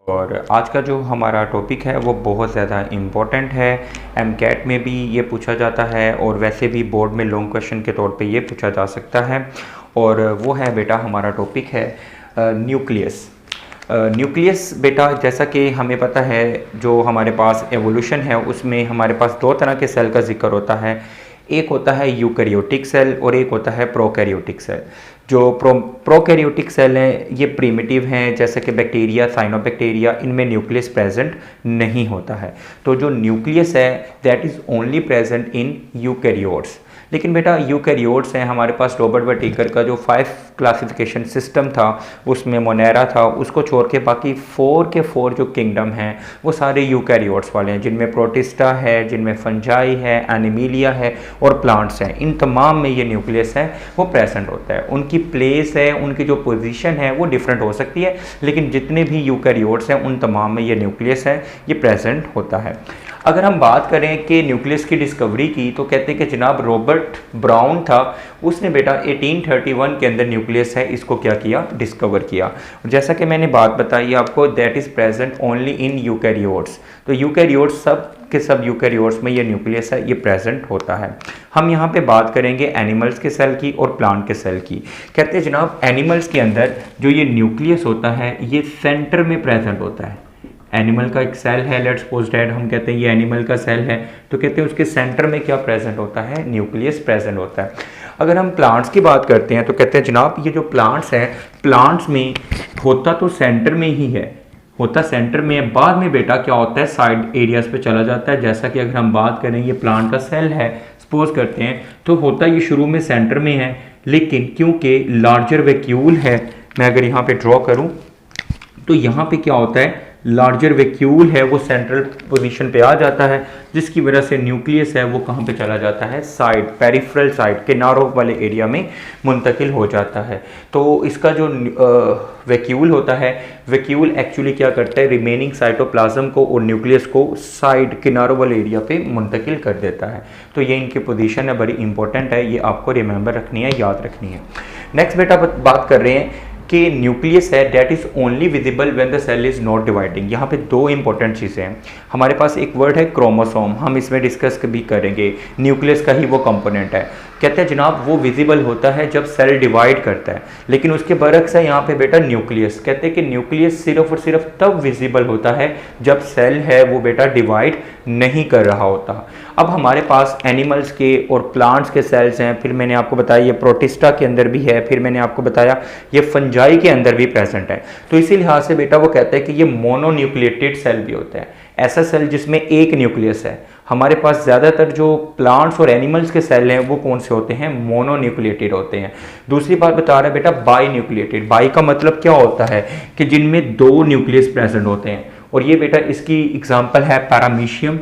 और आज का जो हमारा टॉपिक है वो बहुत ज़्यादा इम्पोर्टेंट है। एमकैट में भी ये पूछा जाता है और वैसे भी बोर्ड में लॉन्ग क्वेश्चन के तौर पे ये पूछा जा सकता है। और वो है बेटा हमारा टॉपिक है न्यूक्लियस। न्यूक्लियस बेटा जैसा कि हमें पता है जो हमारे पास एवोल्यूशन है उसमें हमारे पास दो तरह के सेल का जिक्र होता है। एक होता है यूकैरियोटिक सेल और एक होता है प्रोकैरियोटिक सेल। जो प्रोकैरियोटिक सेल हैं ये प्रिमिटिव हैं, जैसे कि बैक्टीरिया, साइनोबैक्टीरिया, इनमें न्यूक्लियस प्रेजेंट नहीं होता है। तो जो न्यूक्लियस है that is only present in eukaryotes. लेकिन बेटा यूकैरियोट्स हैं, हमारे पास रॉबर्ट वटीकर का जो 5 क्लासिफिकेशन सिस्टम था उसमें मोनेरा था, उसको छोड़ के बाकी 4 के 4 जो किंगडम हैं वो सारे यूकैरियोट्स वाले हैं, जिनमें प्रोटिस्टा है, जिनमें फंजाई है, एनिमीलिया है और प्लांट्स हैं। इन तमाम में ये न्यूक्लियस है वो प्रेजेंट होता है। उनकी प्लेस है, उनकी जो पोजीशन है वो डिफरेंट हो सकती है, लेकिन जितने भी यूकैरियोट्स हैं उन तमाम में ये न्यूक्लियस है ये प्रेजेंट होता है। अगर हम बात करें कि न्यूक्लियस की डिस्कवरी की तो कहते हैं कि जनाब रॉबर्ट ब्राउन था, उसने बेटा 1831 के अंदर न्यूक्लियस है इसको क्या किया, डिस्कवर किया। जैसा कि मैंने बात बताई आपको that is present only in eukaryotes. तो यूकैरियोट्स सब के सब यूकैरियोट्स में ये न्यूक्लियस है ये प्रेजेंट होता है। हम यहाँ पे बात करेंगे एनिमल्स के सेल की और प्लांट के सेल की। कहते हैं जनाब एनिमल्स के अंदर जो ये न्यूक्लियस होता है ये सेंटर में प्रेजेंट होता है। एनिमल का एक सेल है, लेट्स सपोज दैट हम कहते हैं ये एनिमल का सेल है, तो कहते हैं उसके सेंटर में क्या प्रेजेंट होता है, न्यूक्लियस प्रेजेंट होता है। अगर हम प्लांट्स की बात करते हैं तो कहते हैं जनाब ये जो प्लांट्स हैं प्लांट्स में होता तो सेंटर में ही है, होता सेंटर में है, बाद में बेटा क्या होता है साइड एरियाज पे चला जाता है। जैसा कि अगर हम बात करें ये प्लांट का सेल है सपोज करते हैं तो होता ये शुरू में सेंटर में है, लेकिन क्योंकि लार्जर वैक्यूल है, मैं अगर यहाँ पे ड्रॉ करूँ तो यहाँ पे क्या होता है लार्जर वैक्यूल है वो सेंट्रल पोजीशन पे आ जाता है, जिसकी वजह से न्यूक्लियस है वो कहाँ पे चला जाता है, साइड पेरिफेरल साइड किनारों वाले एरिया में मुंतकिल हो जाता है। तो इसका जो वैक्यूल होता है, वैक्यूल एक्चुअली क्या करता है रिमेनिंग साइटोप्लाज्म को और न्यूक्लियस को साइड किनारों वाले एरिया पे मुंतकिल कर देता है। तो ये इनकी पोजीशन है, बड़ी इंपॉर्टेंट है, ये आपको रिमेंबर रखनी है, याद रखनी है। नेक्स्ट बेटा बात कर रहे हैं कि न्यूक्लियस है that is only visible when the cell is not dividing. यहाँ पे दो इंपॉर्टेंट चीज़ें हैं। हमारे पास एक वर्ड है क्रोमोसोम, हम इसमें डिस्कस भी करेंगे, न्यूक्लियस का ही वो कंपोनेंट है। कहते हैं जनाब वो विजिबल होता है जब सेल डिवाइड करता है, लेकिन उसके बरक्स है यहाँ पे बेटा न्यूक्लियस। कहते हैं कि न्यूक्लियस सिर्फ और सिर्फ तब विजिबल होता है जब सेल है वो बेटा डिवाइड नहीं कर रहा होता। अब हमारे पास एनिमल्स के और प्लांट्स के सेल्स हैं, फिर मैंने आपको बताया ये प्रोटिस्टा के अंदर भी है, फिर मैंने आपको बताया ये फंजाई के अंदर भी प्रेजेंट है। तो इसी लिहाज से बेटा वो कहता है कि ये मोनोन्यूक्लिएटेड सेल भी होता है, ऐसा सेल जिसमें एक न्यूक्लियस है। हमारे पास ज़्यादातर जो प्लांट्स और एनिमल्स के सेल हैं वो कौन से होते हैं, मोनोन्यूक्लिएटेड होते हैं। दूसरी बात बता रहा है बेटा बाई न्यूक्लिएटेड। बाई का मतलब क्या होता है कि जिनमें 2 न्यूक्लियस प्रेजेंट होते हैं, और ये बेटा इसकी एग्जाम्पल है पैरामीशियम।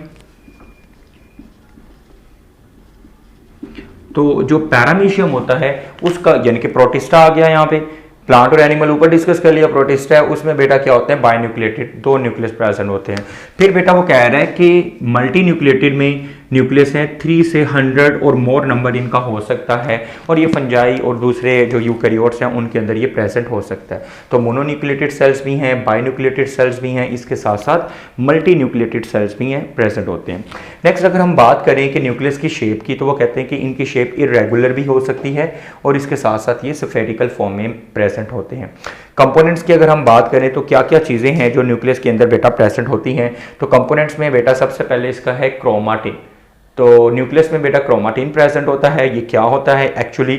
तो जो पैरामीशियम होता है उसका यानी कि प्रोटिस्टा आ गया यहाँ पे, प्लांट और एनिमल ऊपर डिस्कस कर लिया, प्रोटिस्टा है उसमें बेटा क्या होते हैं बाइन्यूक्लिएटेड, 2 न्यूक्लियस प्रेजेंट होते हैं। फिर बेटा वो कह रहा है कि मल्टी न्यूक्लिएटेड में न्यूक्लियस है 3 से 100 और मोर नंबर इनका हो सकता है, और ये फंजाई और दूसरे जो यूकैरियोट्स हैं उनके अंदर ये प्रेजेंट हो सकता है। तो मोनोन्यूक्लिएटेड सेल्स भी हैं, बाइन्यूक्लिएटेड सेल्स भी हैं, इसके साथ साथ मल्टी न्यूक्लिएटेड सेल्स भी हैं, प्रेजेंट होते हैं। नेक्स्ट अगर हम बात करें कि न्यूक्लियस की शेप की तो वो कहते हैं कि इनकी शेप इरेगुलर भी हो सकती है और इसके साथ साथ ये स्फेरिकल फॉर्म में प्रेजेंट होते हैं। कंपोनेंट्स की अगर हम बात करें तो क्या क्या चीज़ें हैं जो न्यूक्लियस के अंदर बेटा प्रेजेंट होती हैं, तो कंपोनेंट्स में बेटा सबसे पहले इसका है क्रोमाटिन। तो न्यूक्लियस में बेटा क्रोमाटिन प्रेजेंट होता है। ये क्या होता है, एक्चुअली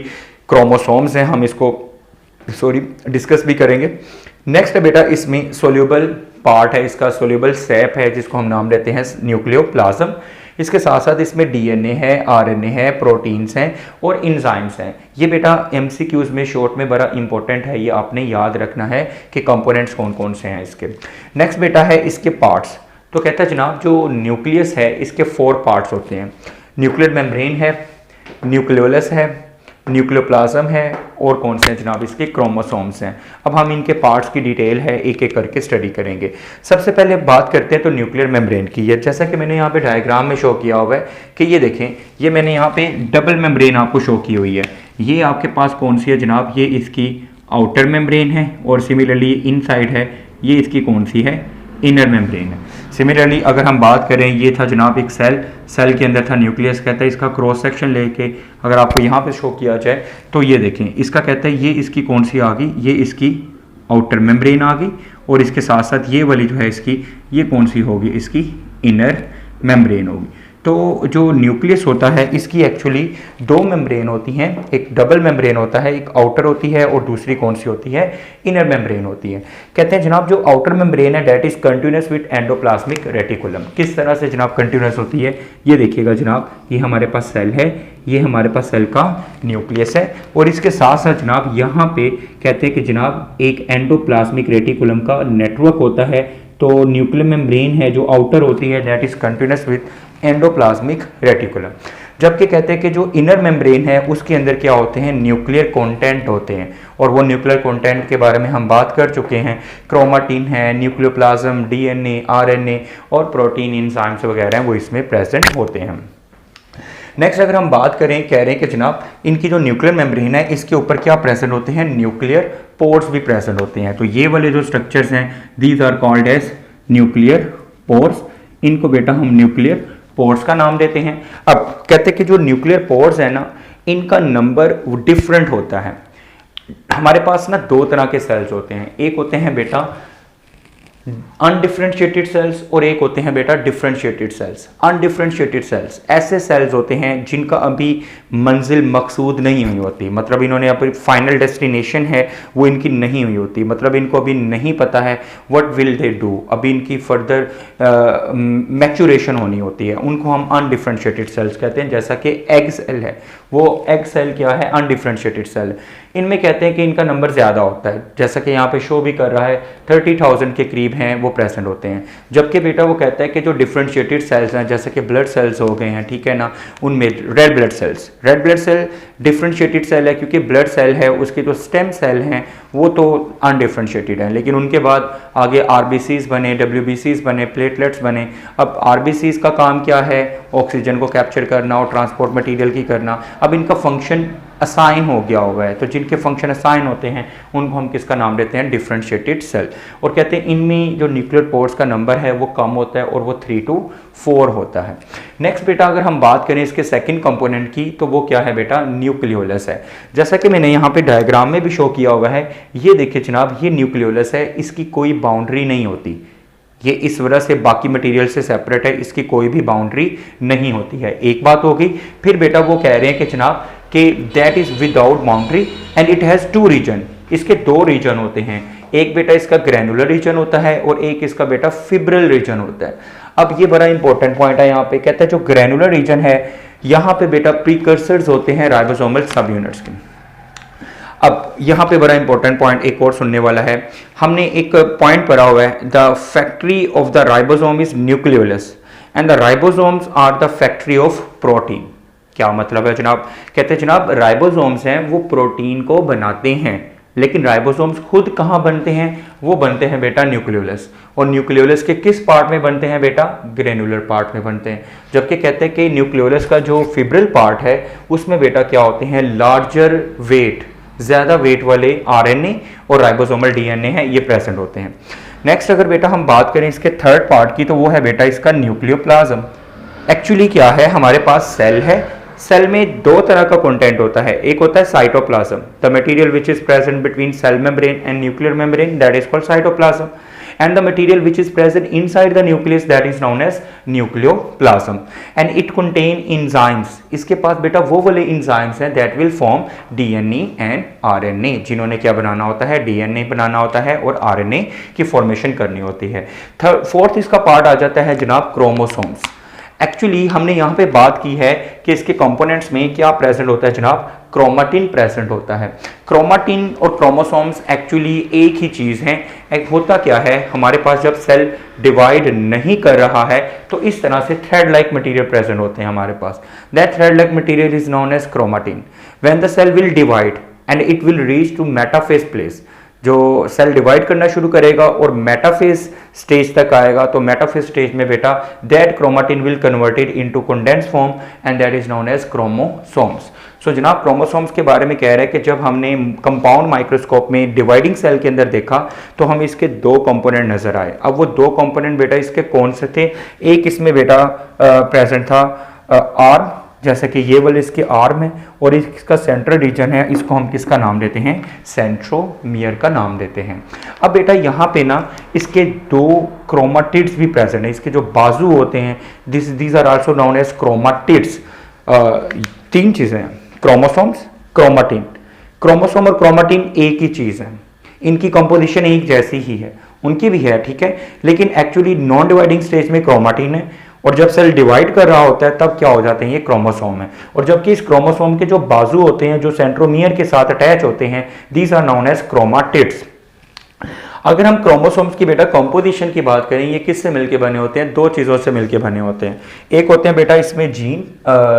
क्रोमोसोम्स हैं, हम इसको डिस्कस भी करेंगे। नेक्स्ट है बेटा इसमें सोल्यूबल पार्ट है, इसका सोल्यूबल सैप है जिसको हम नाम देते हैं न्यूक्लियोप्लाज्म। इसके साथ साथ इसमें डीएनए है, आरएनए है, प्रोटीन्स हैं और इंजाइम्स हैं। ये बेटा एमसीक्यूज में शॉर्ट में बड़ा इंपॉर्टेंट है, ये आपने याद रखना है कि कंपोनेंट्स कौन कौन से हैं इसके। नेक्स्ट बेटा है इसके पार्ट्स। तो कहता है जनाब जो न्यूक्लियस है इसके 4 पार्ट्स होते हैं, न्यूक्लियर मेम्ब्रेन है, न्यूक्लियोलस है, न्यूक्लियोप्लाज्म है और कौन से हैं जनाब इसके क्रोमोसोम्स हैं। अब हम इनके पार्ट्स की डिटेल है एक एक करके स्टडी करेंगे। सबसे पहले बात करते हैं तो न्यूक्लियर मेम्ब्रेन की। ये जैसा कि मैंने यहाँ पे डायग्राम में शो किया हुआ है कि ये देखें, ये मैंने यहाँ पे डबल मेम्ब्रेन आपको शो की हुई है। ये आपके पास कौन सी है जनाब, ये इसकी आउटर मेम्ब्रेन है और सिमिलरली इनसाइड है ये इसकी कौन सी है, इनर मेम्ब्रेन है। सिमिलरली अगर हम बात करें, ये था जनाब एक सेल के अंदर था न्यूक्लियस, कहता है इसका क्रॉस सेक्शन लेके अगर आपको यहाँ पे शो किया जाए तो ये देखें, इसका कहता है ये इसकी कौन सी आ गई, ये इसकी आउटर मेम्ब्रेन आ गई, और इसके साथ साथ ये वाली जो है इसकी, ये कौन सी होगी, इसकी इनर मेम्ब्रेन होगी। तो जो न्यूक्लियस होता है इसकी एक्चुअली दो मेम्ब्रेन होती हैं, एक डबल मेम्ब्रेन होता है, एक आउटर होती है और दूसरी कौन सी होती है, इनर मेम्ब्रेन होती है। कहते हैं जनाब जो आउटर मेम्ब्रेन है that is continuous with endoplasmic reticulum. किस तरह से जनाब कंटिन्यूस होती है, ये देखिएगा जनाब, ये हमारे पास सेल है, ये हमारे पास सेल का न्यूक्लियस है, और इसके साथ साथ जनाब यहाँ पे कहते हैं कि जनाब एक एंडोप्लाज्मिक रेटिकुलम का नेटवर्क होता है। तो न्यूक्लियर मेम्ब्रेन है जो आउटर होती है that is continuous with endoplasmic reticulum, जबकि कहते हैं कि जो इनर मेम्ब्रेन है उसके अंदर क्या होते हैं, न्यूक्लियर कंटेंट होते हैं, और वो न्यूक्लियर कंटेंट के बारे में हम बात कर चुके हैं। क्रोमाटिन है, न्यूक्लियोप्लाज्म, डीएनए, आरएनए और प्रोटीन एंजाइम्स वगैरह हैं वो इसमें प्रेजेंट होते हैं। नेक्स्ट अगर हम बात करें, कह रहे हैं कि जनाब इनकी जो न्यूक्लियर मेम्ब्रेन है इसके ऊपर क्या प्रेजेंट होते हैं, न्यूक्लियर पोर्स भी प्रेजेंट होते हैं। तो ये वाले जो स्ट्रक्चर्स हैं these are called as nuclear pores, इनको बेटा हम न्यूक्लियर पोर्स का नाम देते हैं। अब कहते हैं कि जो न्यूक्लियर पोर्स है ना, इनका नंबर डिफरेंट होता है। हमारे पास ना दो तरह के सेल्स होते हैं, एक होते हैं बेटा अनडिफरेंशिएटेड सेल्स और एक होते हैं बेटा डिफरेंशिएटेड सेल्स। अनडिफरेंशिएटेड सेल्स ऐसे सेल्स होते हैं जिनका अभी मंजिल मकसूद नहीं हुई होती, मतलब इन्होंने अपनी फाइनल डेस्टिनेशन है वो इनकी नहीं हुई होती, मतलब इनको अभी नहीं पता है व्हाट विल दे डू, अभी इनकी फर्दर मैच्योरेशन होनी होती है, उनको हम अनडिफरेंशिएटेड सेल्स कहते हैं। जैसा कि एग सेल है, वो एग सेल क्या है, अनडिफरेंशिएटेड सेल। इनमें कहते हैं कि इनका नंबर ज़्यादा होता है, जैसा कि यहाँ पे शो भी कर रहा है 30,000 के करीब हैं वो प्रेजेंट होते हैं। जबकि बेटा वो कहता है कि जो डिफरेंशिएटेड सेल्स हैं जैसे कि ब्लड सेल्स हो गए हैं, ठीक है ना, उनमें red blood cell differentiated cell है, क्योंकि ब्लड सेल है उसके जो स्टेम सेल हैं वो तो अनडिफरेंशिएटेड हैं, लेकिन उनके बाद आगे आरबीसीज बने, डब्ल्यूबीसीज बने, प्लेटलेट्स बने। अब आरबीसीज का काम क्या है, ऑक्सीजन को कैप्चर करना और ट्रांसपोर्ट मटेरियल की करना। अब इनका फंक्शन असाइन हो गया हुआ है, तो जिनके फंक्शन असाइन होते हैं उनको हम किसका नाम देते हैं, डिफरेंशिएटेड सेल। और कहते हैं इनमें जो न्यूक्लियर पोर्स का नंबर है वो कम होता है और वो 3 to 4 होता है। नेक्स्ट बेटा अगर हम बात करें इसके सेकंड कंपोनेंट की, तो वो क्या है बेटा, न्यूक्लियोलस है। जैसा कि मैंने यहाँ पे डायग्राम में भी शो किया हुआ है, ये देखिए जनाब, ये न्यूक्लियोलस है, इसकी कोई बाउंड्री नहीं होती, ये इस वजह से बाकी मटेरियल से सेपरेट है, इसकी कोई भी बाउंड्री नहीं होती है। एक बात होगी। फिर बेटा वो कह रहे हैं कि जनाब कि that is without boundary and it has 2 region, इसके 2 रीजन होते हैं, एक बेटा इसका ग्रैनुलर रीजन होता है और एक इसका बेटा फिब्रिल रीजन होता है। अब ये बड़ा इंपॉर्टेंट पॉइंट है, यहाँ पे कहता है जो ग्रैनुलर रीजन है यहाँ पे बेटा प्रीकर्सर्स होते हैं राइबोसोमल सब यूनिट्स के। अब यहाँ पे बड़ा इंपॉर्टेंट पॉइंट एक और सुनने वाला है, हमने एक पॉइंट पढ़ा हुआ है, the factory of the ribosome is nucleolus and the ribosomes are the factory of protein. क्या मतलब है जनाब, कहते हैं जनाब राइबोसोम्स हैं वो प्रोटीन को बनाते हैं, लेकिन राइबोसोम्स खुद कहाँ बनते हैं, वो बनते हैं बेटा न्यूक्लियोलस। और न्यूक्लियोलस के किस पार्ट में बनते हैं बेटा, ग्रेनुलर पार्ट में बनते हैं। जबकि कहते हैं कि न्यूक्लियोलस का जो फिब्रिल पार्ट है उसमें बेटा क्या होते हैं, लार्जर वेट, ज्यादा वेट वाले आरएनए और राइबोसोमल डीएनए हैं, ये प्रेजेंट होते हैं। नेक्स्ट अगर बेटा हम बात करें इसके थर्ड पार्ट की, तो वो है बेटा इसका न्यूक्लियोप्लाज्म। एक्चुअली क्या है, हमारे पास सेल है, सेल में 2 तरह का कंटेंट होता है, एक होता है cytoplasm, the material which is present between cell membrane and nuclear membrane that is called cytoplasm, and the material which is present inside the nucleus that is known as nucleoplasm and it contain enzymes। इसके पास बेटा वो वाले enzymes हैं that will form DNA and RNA, जिन्होंने क्या बनाना होता है, DNA बनाना होता है और RNA की फॉर्मेशन करनी होती है। फोर्थ इसका पार्ट आ जाता है जनाब क्रोमोसोम्स। एक्चुअली हमने यहाँ पे बात की है कि इसके कंपोनेंट्स में क्या प्रेजेंट होता है जनाब, क्रोमाटिन प्रेजेंट होता है। क्रोमाटिन और क्रोमोसोम्स एक्चुअली एक ही चीज़ हैं। एक होता क्या है, हमारे पास जब सेल डिवाइड नहीं कर रहा है तो इस तरह से थ्रेड लाइक मटेरियल प्रेजेंट होते हैं हमारे पास, that thread like material is known as chromatin. When the cell will divide and it will reach to metaphase place, जो सेल डिवाइड करना शुरू करेगा और मेटाफेज स्टेज तक आएगा, तो मेटाफेज स्टेज में बेटा that chromatin will converted into condense form and that is known as chromosomes. So जनाब क्रोमोसोम्स के बारे में कह रहा है कि जब हमने कंपाउंड माइक्रोस्कोप में डिवाइडिंग सेल के अंदर देखा तो हमें इसके दो कंपोनेंट नजर आए। अब वो दो कंपोनेंट बेटा इसके कौन से थे? एक इसमें बेटा प्रेजेंट था आर्म, जैसे कि ये वाले इसके आर्म है, और इसका सेंट्रल रीजन है, इसको हम किसका नाम देते हैं? सेंट्रोमियर का नाम देते हैं। अब बेटा यहाँ पे ना इसके दो क्रोमाटिड्स भी प्रेजेंट है, इसके जो बाजू होते हैं these are also known as chromatids. तीन चीजें हैं, क्रोमोसोम्स, क्रोमाटिन। क्रोमोसोम और क्रोमाटिन एक ही चीज है, इनकी कंपोजिशन एक जैसी ही है, उनकी भी है, ठीक है, लेकिन एक्चुअली नॉन डिवाइडिंग स्टेज में क्रोमाटिन है, और जब सेल डिवाइड कर रहा होता है तब क्या हो जाते हैं? ये क्रोमोसोम है। और जबकि इस क्रोमोसोम के जो बाजू होते हैं जो सेंट्रोमियर के साथ अटैच होते हैं, these are known as chromatids. अगर हम क्रोमोसोम्स की बेटा कंपोजिशन की बात करें, ये किससे मिलके बने होते हैं? दो चीजों से मिलके बने होते हैं। एक होते हैं बेटा इसमें जीन,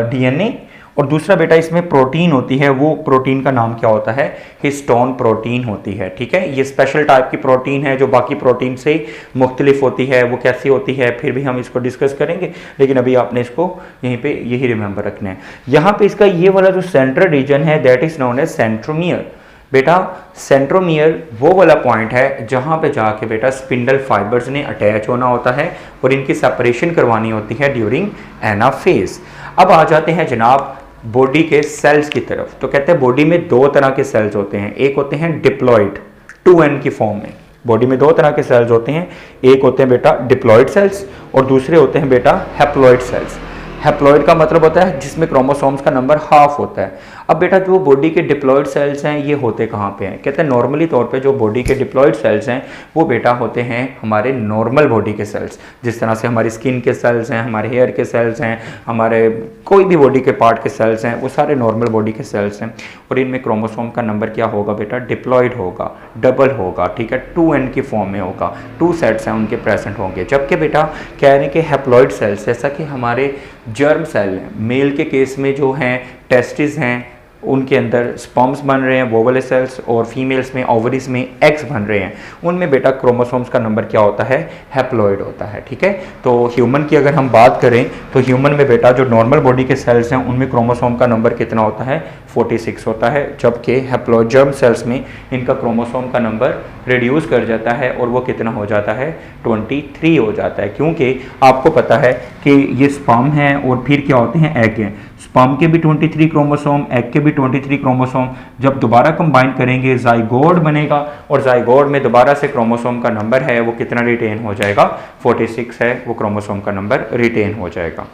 डीएनए, और दूसरा बेटा इसमें प्रोटीन होती है। वो प्रोटीन का नाम क्या होता है? हिस्टोन प्रोटीन होती है, ठीक है। ये स्पेशल टाइप की प्रोटीन है जो बाकी प्रोटीन से मुख्तलिफ होती है। वो कैसी होती है फिर भी हम इसको डिस्कस करेंगे, लेकिन अभी आपने इसको यहीं पे यही रिमेंबर रखना है। यहाँ पे इसका ये वाला जो सेंट्रल रीजन है that is known as centromere. बेटा सेंट्रोमियर वो वाला पॉइंट है जहाँ पे जाके बेटा स्पिंडल फाइबर्स ने अटैच होना होता है और इनकी सेपरेशन करवानी होती है ड्यूरिंग एनाफेज। अब आ जाते हैं जनाब बॉडी के सेल्स की तरफ। तो कहते हैं बॉडी में दो तरह के सेल्स होते हैं, एक होते हैं डिप्लॉइड 2n की फॉर्म में। बॉडी में दो तरह के सेल्स होते हैं, एक होते हैं बेटा डिप्लॉइड सेल्स और दूसरे होते हैं बेटा हैप्लॉइड सेल्स। हैप्लॉइड का मतलब होता है जिसमें क्रोमोसोम्स का नंबर हाफ होता है। अब बेटा जो बॉडी के डिप्लॉइड सेल्स हैं ये होते कहाँ पे हैं? कहते हैं नॉर्मली तौर पे जो बॉडी के डिप्लॉइड सेल्स हैं वो बेटा होते हैं हमारे नॉर्मल बॉडी के सेल्स। जिस तरह से हमारी स्किन के सेल्स हैं, हमारे हेयर के सेल्स हैं, हमारे कोई भी बॉडी के पार्ट के सेल्स हैं, वो सारे नॉर्मल बॉडी के सेल्स हैं। और इनमें क्रोमोसोम का नंबर क्या होगा बेटा? डिप्लॉइड होगा, डबल होगा, ठीक है, 2n की फॉर्म में होगा। 2 सेट्स हैं उनके प्रेजेंट होंगे। जबकि बेटा कह रहे हैं कि हैप्लॉइड सेल्स, जैसा कि हमारे जर्म सेल हैं, मेल के केस में जो हैं टेस्टिस हैं उनके अंदर स्पर्म्स बन रहे हैं वो वाले सेल्स, और फीमेल्स में ओवरीज में एग्स बन रहे हैं, उनमें बेटा क्रोमोसोम्स का नंबर क्या होता है? हैप्लॉइड होता है, ठीक है। तो ह्यूमन की अगर हम बात करें तो ह्यूमन में बेटा जो नॉर्मल बॉडी के सेल्स हैं उनमें क्रोमोसोम का नंबर कितना होता है? 46 होता है। जबकि हैप्लॉइड जर्म सेल्स में इनका क्रोमोसोम का नंबर रिड्यूस कर जाता है और वो कितना हो जाता है? 23 हो जाता है। क्योंकि आपको पता है कि ये स्पर्म है और फिर क्या होते हैं? एग हैं। स्पर्म के भी 23 क्रोमोसोम, एग के भी 23 क्रोमोसोम, जब दोबारा कंबाइन करेंगे जाइगोट बनेगा, और जाइगोट में दोबारा से क्रोमोसोम का नंबर है वो कितना रिटेन हो जाएगा? 46 है, वो क्रोमोसोम का नंबर रिटेन हो जाएगा।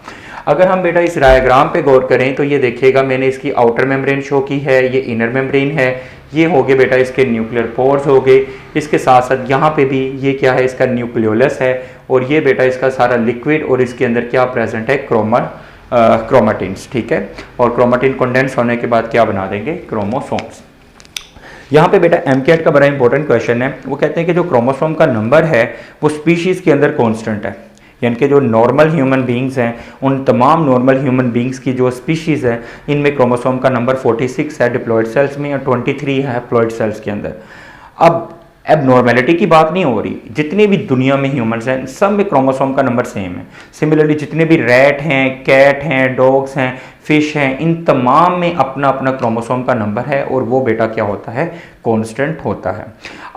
अगर हम बेटा इस डायग्राम पे गौर करें तो ये देखिएगा मैंने इसकी आउटर मेम्ब्रेन शो की है, ये इनर मेम्ब्रेन है, ये हो गए बेटा इसके न्यूक्लियर पोर्स हो गए। इसके साथ साथ यहाँ पे भी ये क्या है? इसका न्यूक्लियोलस है, और ये बेटा इसका सारा लिक्विड, और इसके अंदर क्या प्रेजेंट है? क्रोमाटिन्स, ठीक है। और क्रोमाटिन कंडेंस होने के बाद क्या बना देंगे? क्रोमोसोम्स। यहाँ पे बेटा एमकेट का बड़ा इंपॉर्टेंट क्वेश्चन है। वो कहते हैं कि जो क्रोमोसोम का नंबर है वो स्पीशीज़ के अंदर कांस्टेंट है, यानी कि जो नॉर्मल ह्यूमन बींग्स हैं उन तमाम नॉर्मल ह्यूमन बींग्स की जो स्पीशीज़ है इनमें क्रोमोसोम का नंबर 46 है डिप्लॉइड सेल्स में और 23 है हैप्लॉइड सेल्स के अंदर। अब एबनॉर्मेलिटी की बात नहीं हो रही, जितने भी दुनिया में ह्यूमंस हैं सब में क्रोमोसोम का नंबर सेम है। सिमिलरली जितने भी रैट हैं, कैट हैं, डॉग्स हैं, फिश हैं, इन तमाम में अपना अपना क्रोमोसोम का नंबर है और वो बेटा क्या होता है? कांस्टेंट होता है।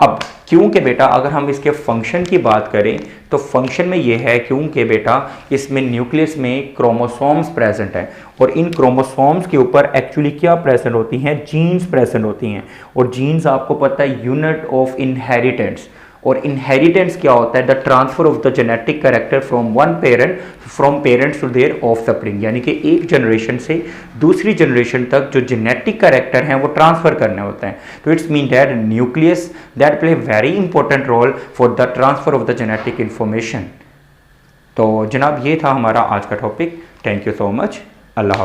अब क्योंकि बेटा अगर हम इसके फंक्शन की बात करें तो फंक्शन में ये है क्योंकि बेटा इसमें न्यूक्लियस में क्रोमोसोम्स प्रेजेंट हैं और इन क्रोमोसोम्स के ऊपर एक्चुअली क्या प्रेजेंट होती हैं? जीन्स प्रेजेंट होती हैं। और जीन्स आपको पता है यूनिट ऑफ इनहेरिटेंस, और इनहेरिटेंस क्या होता है? The transfer of the genetic character from one parent from parents to their offspring, यानी कि एक जनरेशन से दूसरी जनरेशन तक जो जेनेटिक कैरेक्टर हैं वो ट्रांसफर करने होते हैं। तो it's mean that nucleus that play very important role for the transfer of the genetic information. तो जनाब ये था हमारा आज का topic. Thank you so much. Allah.